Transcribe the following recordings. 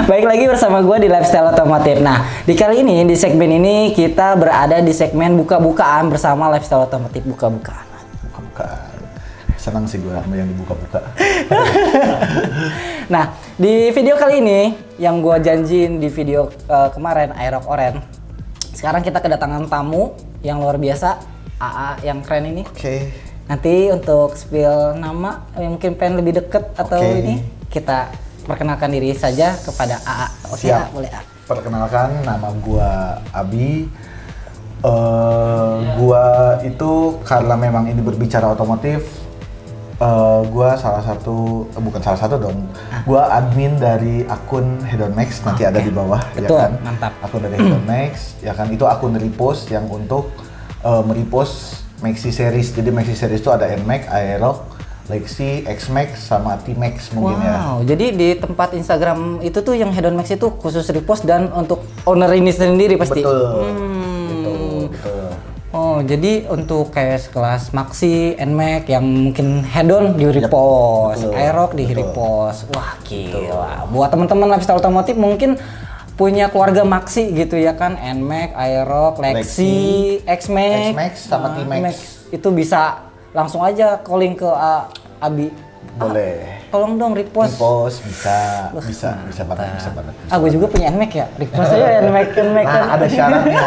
Baik lagi bersama gue di Lifestyle Otomotif. Nah, di kali ini, di segmen ini kita berada di segmen buka-bukaan bersama Lifestyle Otomotif buka-bukaan. Buka-bukaan. Senang sih gue sama yang dibuka-buka. Nah, di video kali ini yang gue janjiin di video kemarin Aerox Oren. Sekarang kita kedatangan tamu yang luar biasa, AA yang keren ini. Oke. Nanti untuk spill nama yang mungkin pengen lebih deket atau ini kita perkenalkan diri saja kepada AA. Oke, Siap. boleh A. Perkenalkan, nama gua Abi. Gua itu karena memang ini berbicara otomotif, gua bukan salah satu dong. Gua admin dari akun Hedonmax, nanti ada di bawah. Betul, ya kan? mantap. Akun dari Hedonmax, ya kan, itu akun repost yang untuk merepost Maxi series. Jadi Maxi series itu ada NMAX, Aerox, Lexi, X-Max, sama T-Max mungkin ya. Wow, jadi di tempat Instagram itu tuh yang Hedonmax itu khusus repost dan untuk owner ini sendiri pasti? Betul, betul. Oh, jadi untuk kayak sekelas Maxi, NMAX yang mungkin Hedon di repost, betul, Aerox di betul. repost. Wah, gila. Buat teman-teman lifestyle otomotif mungkin punya keluarga Maxi gitu ya kan, NMAX, Aerox, Lexi, X-Max, sama T-Max. Itu bisa langsung aja calling ke Abi. Boleh. Tolong dong repost. Bisa banget. Gue juga punya NMAX ya, repost aja NMAX. Nah, ada syaratnya.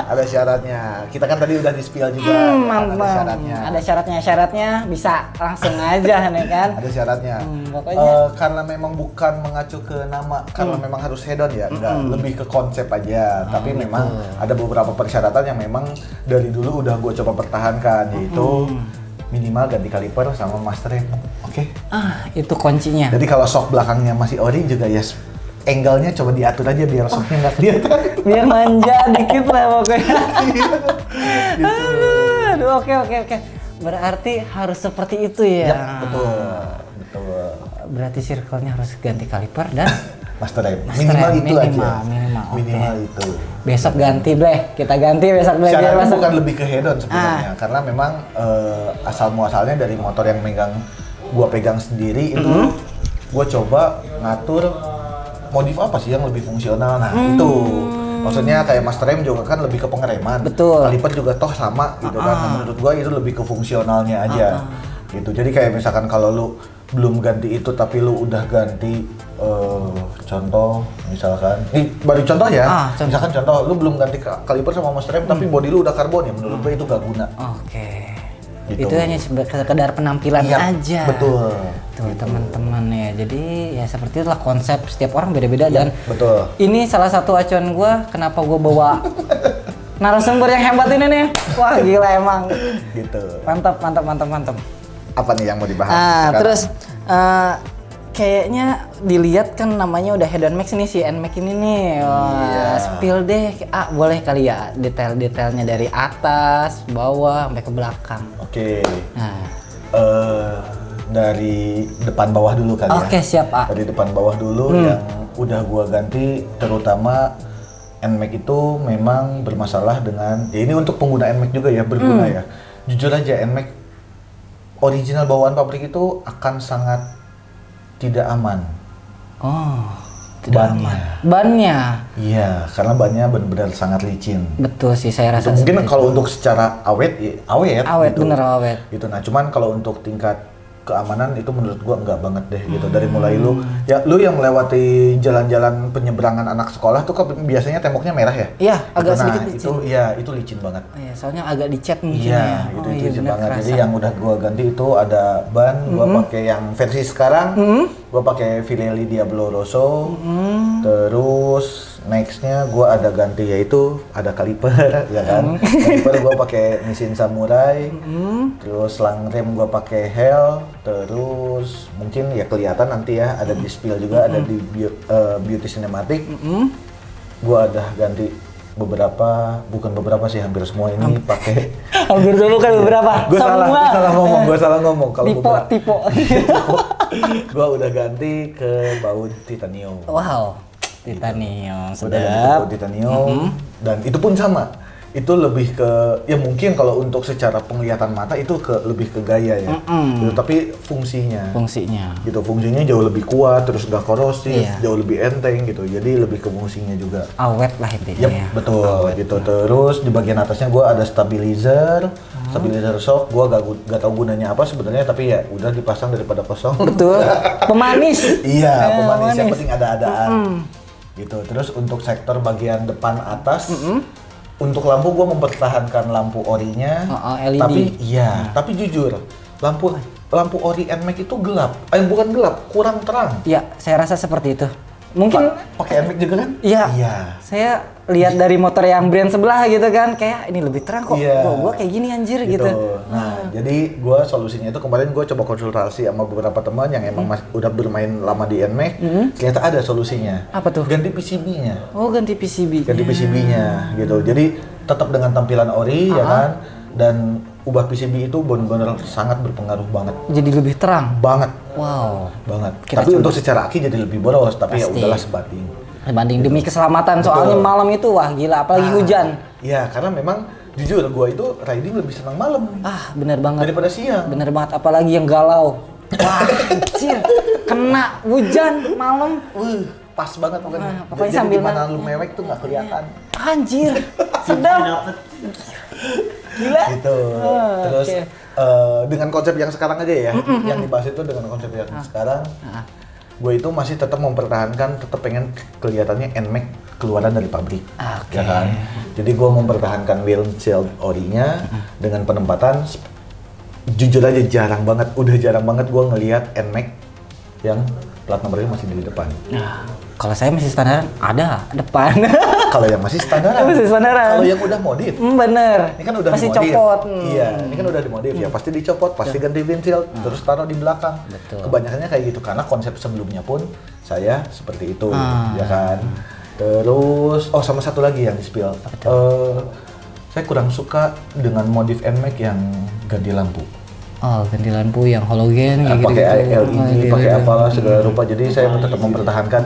Ada syaratnya. Kita kan tadi udah di-spill juga. Mantap. Ada syaratnya bisa langsung aja nih kan. Ada syaratnya. Pokoknya karena memang bukan mengacu ke nama, karena memang harus hedon ya, enggak, lebih ke konsep aja. Tapi memang ada beberapa persyaratan yang memang dari dulu udah gue coba pertahankan, yaitu minimal ganti kaliper sama master rem. Oke. Itu kuncinya. Jadi kalau shock belakangnya masih ori juga ya, angle-nya coba diatur aja biar shocknya nggak kelihatan. Biar manja dikit lah pokoknya. Aduh, oke. Berarti harus seperti itu ya. Yap, betul. Berarti circle-nya harus ganti kaliper dan master rem. Master Minimal rem, itu aja. Minimal, oke. Itu. Besok ganti Bleh. Kita ganti besok Bleh. Syaratnya bukan lebih ke hedon sebenarnya, karena memang asal muasalnya dari motor yang gua pegang sendiri itu gua coba ngatur modif apa sih yang lebih fungsional. Nah, itu maksudnya kayak master rem juga kan lebih ke pengereman. Betul. Kaliper juga toh sama gitu kan. Nah, menurut gua itu lebih ke fungsionalnya aja. Gitu. Jadi kayak misalkan kalau lu belum ganti itu tapi lu udah ganti contoh misalkan ini baru contoh ya, misalkan contoh lu belum ganti kaliper sama master rem tapi body lu udah karbon, ya menurut gue itu gak guna. Oke. Gitu. Itu hanya sekedar penampilan aja. Betul. Tuh teman-teman ya. Jadi ya seperti itulah konsep setiap orang beda-beda dan betul. Ini salah satu acuan gue kenapa gue bawa narasumber yang hebat ini nih. Wah, gila emang. Gitu. Mantap. Apa nih yang mau dibahas? Terus kayaknya dilihat kan namanya udah Hedonmax nih si NMAX ini nih. Wah, spill deh. Boleh kali ya detail-detailnya dari atas, bawah sampai ke belakang. Oke. Nah. Dari depan bawah dulu kali ya. Oke, siap, A. Dari depan bawah dulu yang udah gua ganti, terutama NMAX itu memang bermasalah dengan ini untuk pengguna NMAX juga ya, berguna ya. Jujur aja NMAX original bawaan pabrik itu akan sangat tidak aman. Tidak aman. Bannya? Iya, karena bannya benar-benar sangat licin. Betul sih, saya rasa. Mungkin kalau untuk secara awet gitu. Bener awet. Gitu. Nah, cuman kalau untuk tingkat keamanan itu menurut gua enggak banget deh gitu. Dari mulai lu yang melewati jalan-jalan penyeberangan anak sekolah tuh kan biasanya temboknya merah ya? Iya, agak gitu. sedikit licin. Itu licin banget. Iya, soalnya agak dicat mungkin. Iya, itu licin banget. Kerasa. Jadi yang udah gua ganti itu ada ban, gua pakai yang versi sekarang. Gua pakai Pirelli Diablo Rosso. Terus nextnya gua ada ganti, yaitu ada kaliper ya kan. Kaliper gua pakai mesin Samurai. Terus selang rem gua pakai Hell. Terus mungkin ya kelihatan nanti ya ada di spill juga, ada di Beauty Cinematic. Gua ada ganti bukan beberapa sih, hampir semua ini pakai. Hampir semua kan beberapa. Gue salah ngomong. Kalau tipe. Gua udah ganti ke baut titanium. Wow, titanium. Udah ganti ke baut titanium dan itu pun sama. itu lebih ke ya mungkin kalau untuk secara penglihatan mata itu lebih ke gaya ya. Gitu, tapi fungsinya gitu, fungsinya jauh lebih kuat, terus gak korosif, jauh lebih enteng gitu, jadi lebih ke fungsinya juga awet lah intinya. Yep, betul awet gitu. Terus di bagian atasnya gua ada stabilizer shock. Gua gak tahu gunanya apa sebenarnya, tapi ya udah dipasang daripada kosong. Betul. Pemanis. Iya, pemanis. Yang penting ada-adaan. Gitu. Terus untuk sektor bagian depan atas, untuk lampu gue mempertahankan lampu orinya, LED. Tapi jujur lampu ori NMAX itu gelap, bukan gelap, kurang terang. Iya, saya rasa seperti itu. Mungkin pakai NMAX juga kan? Iya. Saya lihat dari motor yang brand sebelah gitu kan, kayak ini lebih terang kok. Gua kayak gini anjir gitu. Nah, jadi gua solusinya itu kemarin gua coba konsultasi sama beberapa teman yang emang udah bermain lama di NMAX, ternyata ada solusinya. Apa tuh? Ganti PCB-nya. Oh, ganti PCB. Ganti PCB-nya gitu. Jadi tetap dengan tampilan ori ya kan, dan ubah PCB itu benar-benar sangat berpengaruh banget. Jadi lebih terang banget. Wow. Banget. Tapi untuk secara aki jadi lebih boros, tapi ya udahlah sebanding demi keselamatan. Soalnya malam itu wah gila, apalagi hujan. Iya, karena memang jujur gua itu riding lebih senang malam. Bener banget. Daripada siang. Bener banget, apalagi yang galau. Wah, anjir. Kena hujan malam. Pas banget pokoknya. Pokoknya jadi sambil mana lu mewek tuh nggak kelihatan. Anjir. Sedap. Gila. Gitu. Terus dengan konsep yang sekarang aja ya, yang dibahas itu dengan konsep yang sekarang, gue itu masih tetap mempertahankan, tetap pengen kelihatannya NMAX keluaran dari pabrik, ya kan. Jadi gue mempertahankan windshield orinya dengan penempatan. Jujur aja udah jarang banget gue ngelihat NMAX yang plat nomornya masih di depan. Kalau saya masih standar ada depan. Kalau yang masih standaran. Kalau yang udah modif. Bener. Ini kan udah pasti dimodif. Copot. Iya, ini kan udah dimodif ya. Pasti dicopot, pasti ganti windshield, terus taruh di belakang. Betul. Kebanyakannya kayak gitu karena konsep sebelumnya pun saya seperti itu, ya kan. Terus sama satu lagi yang di-spill. Saya kurang suka dengan modif NMAX yang ganti lampu. Ganti lampu yang halogen gitu. Pakai LED, pakai apalah segala rupa. Jadi saya tetap mempertahankan.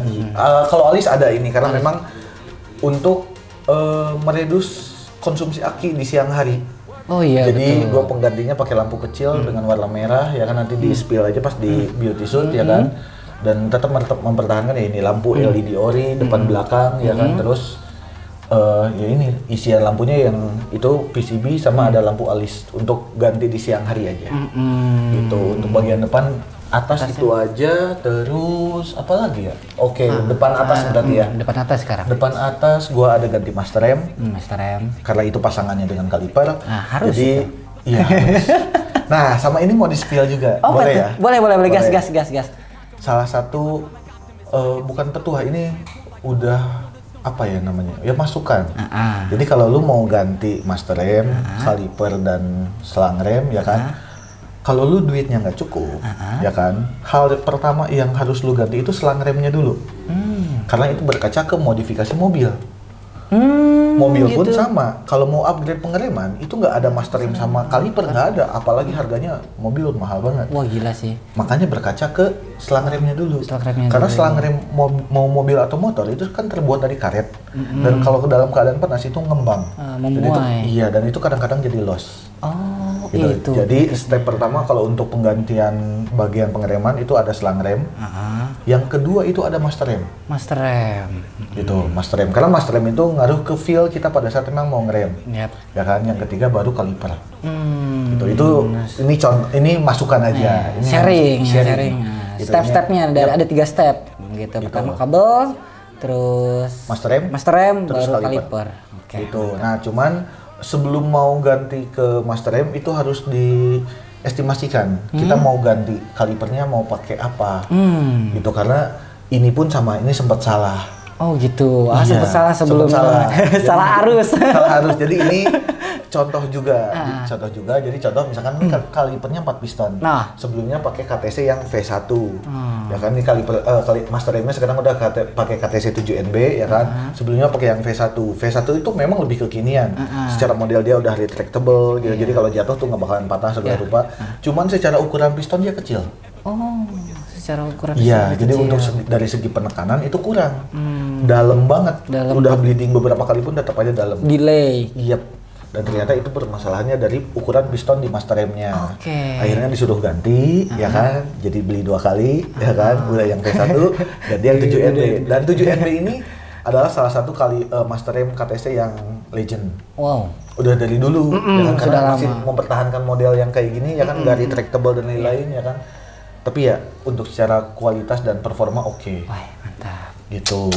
Kalau Alis ada ini karena memang untuk meredus konsumsi aki di siang hari. Oh iya. Jadi gue penggantinya pakai lampu kecil dengan warna merah ya kan, nanti di spill aja pas di beauty suit ya kan. Dan tetap mempertahankan ya ini lampu LED ori depan belakang ya kan. Terus ya ini isian lampunya yang itu PCB sama ada lampu alis untuk ganti di siang hari aja. Gitu. Untuk bagian depan atas itu aja. Terus apa lagi ya? Oke, depan atas berarti ya. Depan atas sekarang. Depan atas gua ada ganti master rem. Master rem. Karena itu pasangannya dengan kaliper. Harus. Jadi iya. Nah, sama ini mau di spill juga. Boleh ya? Boleh gas. Salah satu bukan petua, ini udah apa ya namanya? Ya masukan. Jadi kalau lu mau ganti master rem, kaliper dan selang rem ya kan. Kalau lu duitnya nggak cukup, ya kan. Hal pertama yang harus lu ganti itu selang remnya dulu. Karena itu berkaca ke modifikasi mobil. Mobil pun gitu. sama. Kalau mau upgrade pengereman itu nggak ada master rem sama kaliper, nggak ada. Apalagi harganya mobil mahal banget. Wah gila sih. Makanya berkaca ke selang remnya dulu. Karena selang rem mau mobil atau motor itu kan terbuat dari karet. Dan kalau ke dalam keadaan panas itu ngembang. Dan itu kadang-kadang jadi loss. Gitu. Jadi step pertama kalau untuk penggantian bagian pengereman itu ada selang rem. Yang kedua itu ada master rem. Gitu, master rem. Karena master rem itu ngaruh ke feel kita pada saat memang mau ngerem. Ya kan. Yang ketiga baru kaliper. Gitu. Itu ini masukan aja. Ini sharing. Gitu. Step-stepnya ada 3 step. Gitu. Pertama kabel, terus master rem terus baru kaliper. Gitu. Nah, cuman sebelum mau ganti ke master rem itu harus diestimasikan kita mau ganti kalipernya mau pakai apa gitu, karena ini pun sama ini sempat salah. Oh gitu, sempat salah sebelum salah arus. Jadi ini contoh juga. Jadi contoh misalkan ini kalipernya 4 piston. Sebelumnya pakai KTC yang V1. Ya kan, ini kaliper master remnya sekarang udah pakai KTC 7NB ya kan. Sebelumnya pakai yang V1. V1 itu memang lebih kekinian. Secara model dia udah retractable gitu. Jadi kalau jatuh tuh nggak bakalan patah segala rupa. Cuman secara ukuran piston dia kecil. Secara ukuran iya, jadi kecil. Untuk dari segi penekanan itu kurang. Dalam banget. Udah bleeding beberapa kali pun tetap aja dalam. Delay. Yep. Dan ternyata itu bermasalahnya dari ukuran piston di master remnya. Akhirnya disuruh ganti, ya kan? Jadi beli 2 kali, ya kan? Udah yang P1, ganti yang 7NB. Dan 7NB ini adalah salah satu kali master rem KTC yang legend. Wow. Udah dari dulu, ya kan? Karena sudah masih lama. mempertahankan model yang kayak gini, ya kan? Nggak retractable dan lain-lain, ya kan? Tapi ya untuk secara kualitas dan performa oke. Wah, mantap. Gitu.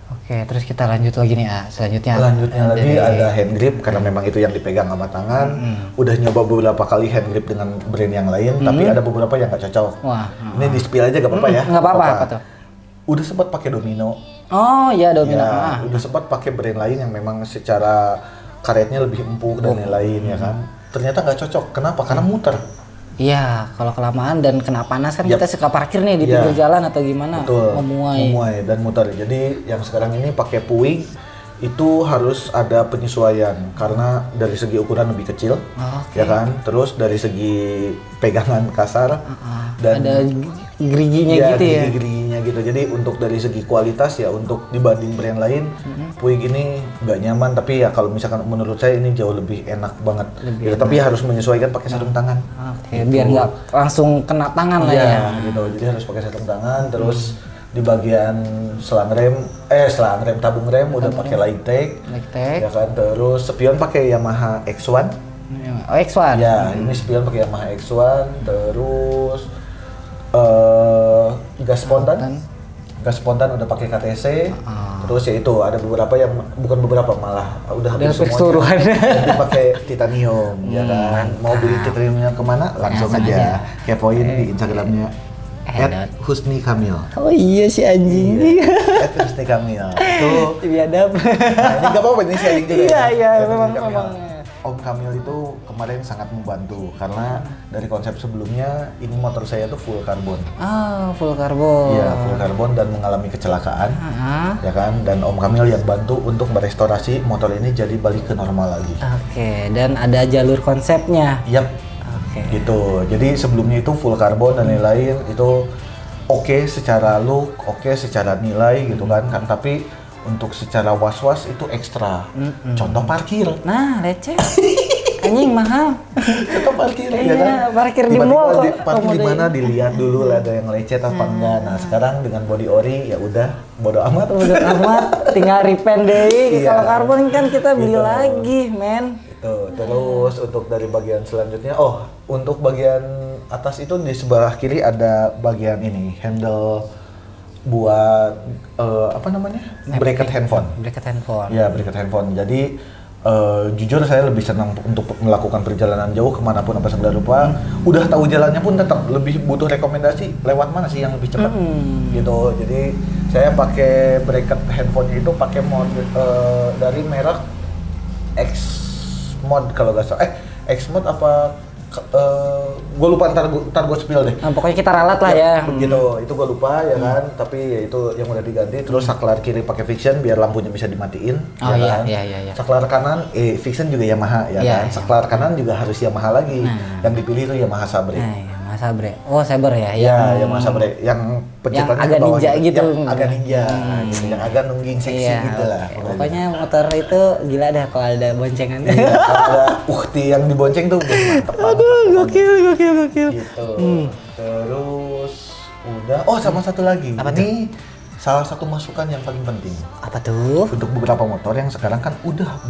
Oke, terus kita lanjut lagi nih, Selanjutnya Lagi ada hand grip karena memang itu yang dipegang sama tangan. Udah nyoba beberapa kali hand grip dengan brand yang lain, tapi ada beberapa yang nggak cocok. Wah. Ini di spill aja gak apa-apa ya? Nggak apa-apa, apa tuh? Udah sempat pakai Domino. Oh iya, Domino. Ya, udah sempat pakai brand lain yang memang secara karetnya lebih empuk dan lain-lain, ya kan. Ternyata nggak cocok. Kenapa? Karena muter. Iya, kalau kelamaan dan kena panas kan Yap. kita suka parkir nih di pinggir jalan atau gimana. Betul. Memuai. Dan muter. Jadi yang sekarang ini pakai Puig itu harus ada penyesuaian karena dari segi ukuran lebih kecil, ya kan. Terus dari segi pegangan kasar dan ada geriginya ya, gitu ya. geriginya gitu. Jadi untuk dari segi kualitas ya untuk dibanding brand lain, Puig ini nggak nyaman. Tapi ya kalau misalkan menurut saya ini jauh lebih enak banget. Gitu. Tapi harus menyesuaikan pakai sarung tangan. Oke, biar nggak langsung kena tangan lah ya. Gitu. Jadi harus pakai sarung tangan. Terus di bagian selang rem tabung rem udah pakai Lightech, ya kan. Terus spion pakai Yamaha X1. Oh, X1. Ya, ini spion pakai Yamaha X1. Terus gas spontan udah pakai KTC. Terus ya itu ada beberapa yang bukan beberapa, malah udah hampir semuanya jadi pakai titanium, ya kan. Mau beli titaniumnya kemana? Langsung aja kepoin di Instagramnya @Husni Kamil. Oh iya si anjing. @Husni Kamil. Itu biadab. Nah, ini gak apa-apa, ini sharing juga ya. Iya, Husni memang. Kamil. Om Kamil itu kemarin sangat membantu karena dari konsep sebelumnya ini motor saya tuh full karbon. Full karbon. Iya, full karbon dan mengalami kecelakaan. Ya kan? Dan Om Kamil yang bantu untuk merestorasi motor ini jadi balik ke normal lagi. Oke, dan ada jalur konsepnya. Yap. Gitu. Jadi sebelumnya itu full karbon dan lain-lain itu oke secara look, oke secara nilai gitu kan. Tapi untuk secara was-was itu ekstra. Contoh parkir. Nah, leceh. Anjing mahal. Contoh parkir ya Iya, kan. parkir di mall kok. Parkir di mana dilihat dulu lah ada yang lecet apa enggak. Nah, sekarang dengan body ori ya udah bodo amat. Bodo amat, tinggal repaint deh. Iya. Kalau karbon kan kita beli Gitu. lagi, men. Terus untuk dari bagian selanjutnya, untuk bagian atas itu di sebelah kiri ada bagian ini, handle buat apa namanya? Bracket handphone. Bracket handphone. Ya, bracket handphone. Jadi jujur saya lebih senang untuk melakukan perjalanan jauh kemanapun apa segala rupa. Udah tahu jalannya pun tetap lebih butuh rekomendasi lewat mana sih yang lebih cepat gitu. Jadi saya pakai bracket handphonenya itu pakai mod dari merek X Mod kalau nggak salah. X Mod apa? Gue lupa, ntar gue spill deh. Nah, pokoknya kita ralat lah ya. Begitu, itu gue lupa ya kan. Tapi ya itu yang udah diganti. Terus saklar kiri pakai Fiction biar lampunya bisa dimatiin. Oh ya kan? iya. Saklar kanan, Fiction juga Yamaha ya kan. Saklar kanan juga harus Yamaha lagi. Yang dipilih itu Yamaha Sabre. Yamaha Sabre. Oh, Saber ya. Ya, Yamaha Sabre. Yang pencitraannya agak di bawah ninja gitu. Yang agak ninja gitu. Yang agak nungging seksi gitu lah. Pokoknya motor itu gila dah kalau ada boncengannya. Iya, kalau ada ukti yang dibonceng tuh mantep banget. Aduh, gokil. Gitu. Terus udah. Sama satu lagi. Apa ini salah satu masukan yang paling penting. Apa tuh? Untuk beberapa motor yang sekarang kan udah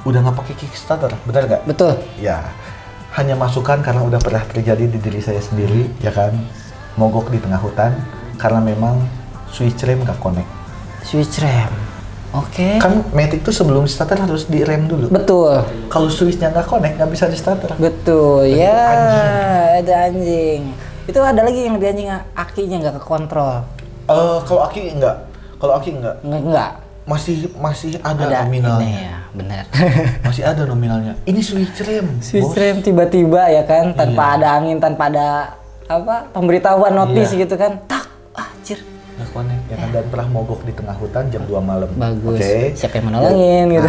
udah nggak pakai kickstarter, benar nggak? Betul. Ya, hanya masukan karena udah pernah terjadi di diri saya sendiri, ya kan, mogok di tengah hutan karena memang switch rem nggak connect. Switch rem. Oke. Kan Matic tuh sebelum starter harus di rem dulu. Betul. Kalau switchnya nggak connect nggak bisa di starter. Betul. Itu Ya, anjing. ada anjing. Itu ada lagi yang di anjing akinya nggak kekontrol. Kalau aki enggak. Enggak. Masih ada nominalnya. Ini ya, benar. Masih ada nominalnya. Ini switch rem. Switch bos. rem tiba-tiba ya kan, tanpa Iya. ada angin, tanpa ada pemberitahuan notis Iya. gitu kan. Tak, anjir. Nggak connect ya kan, dan pernah mogok di tengah hutan jam 2 malam. Bagus. Oke. Siapa yang menolongin gitu.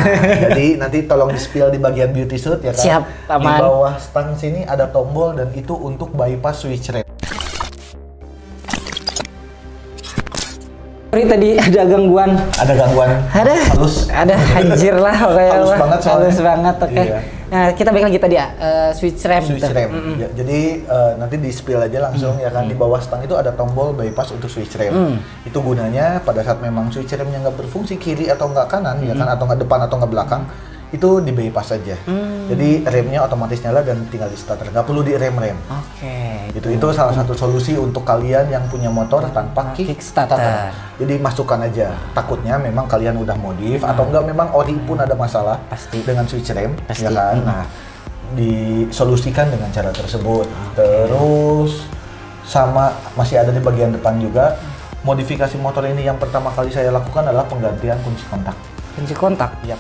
Jadi nanti tolong di-spill di bagian beauty suit ya kan. Siap, aman. Di bawah stang sini ada tombol dan itu untuk bypass switch rem. Tadi ada gangguan. Ada gangguan. Halus. Ada anjir lah pokoknya. Halus banget soalnya. Halus banget, oke. Iya. Nah, kita balik lagi tadi ya, switch rem. Switch rem. Ya, jadi nanti di spill aja langsung ya kan, di bawah stang itu ada tombol bypass untuk switch rem. Itu gunanya pada saat memang switch remnya nggak berfungsi kiri atau nggak kanan ya kan, atau nggak depan atau nggak belakang, itu di bypass saja. Jadi remnya otomatis nyala dan tinggal di starter, nggak perlu di rem-rem. Oke. Itu salah satu solusi untuk kalian yang punya motor tanpa kickstarter. Jadi masukkan aja. Takutnya memang kalian udah modif atau enggak memang ori pun ada masalah Pasti. dengan switch rem, Pasti. ya kan? Nah, disolusikan dengan cara tersebut. Terus sama masih ada di bagian depan juga. Modifikasi motor ini yang pertama kali saya lakukan adalah penggantian kunci kontak. Kunci kontak. Yap.